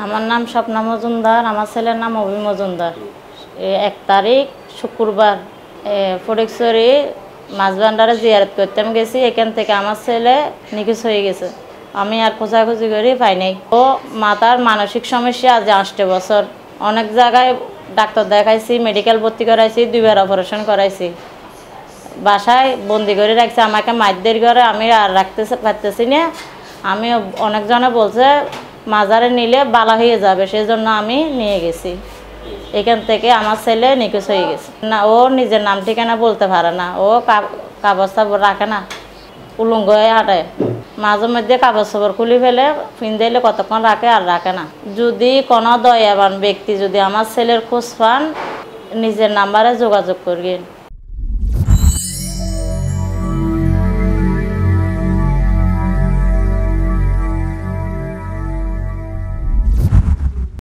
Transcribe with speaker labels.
Speaker 1: আমার নাম স্বপ্না মজুমদার, আমার ছেলের নাম অভি মজুমদার। 1 তারিখ শুক্রবার ফটিকছড়ি মাছভান্ডারে জিয়ারত করতে গেছি। এখান থেকে আমার ছেলে নিখোঁজ হয়ে গেছে। আমি আর খোঁজাখুঁজি করি পাই নাই। ও মাথার মানসিক সমস্যা, আজ 8 বছর। অনেক জায়গায় ডাক্তার দেখাইছি, মেডিকেল ভর্তি করাইছি, 2বার অপারেশন করাইছি। বাসায় বন্দি করে রাখছে, আমাকে মাইদের ঘরে আমি আর রাখতে পারতেছি না। আমি অনেকজনে বলছে মাজারে নিলে বালা হয়ে যাবে, সেই জন্য আমি নিয়ে গেছি। এখান থেকে আমার ছেলে নিখোঁজ হয়ে গেছে। না, ও নিজের নাম ঠিকানা বলতে পারে না, ও কাগজ সাবর রাখে না, উলঙ্গ হয়ে হাঁটে। মাঝে মধ্যে কাগজ সাবর খুলে ফেলে ফিনদেলে কতক্ষণ রাখে আর রাখে না। যদি কোনো দয়াবান ব্যক্তি যদি আমার ছেলের খোঁজ পান, নিজের নাম্বারে যোগাযোগ করবেন।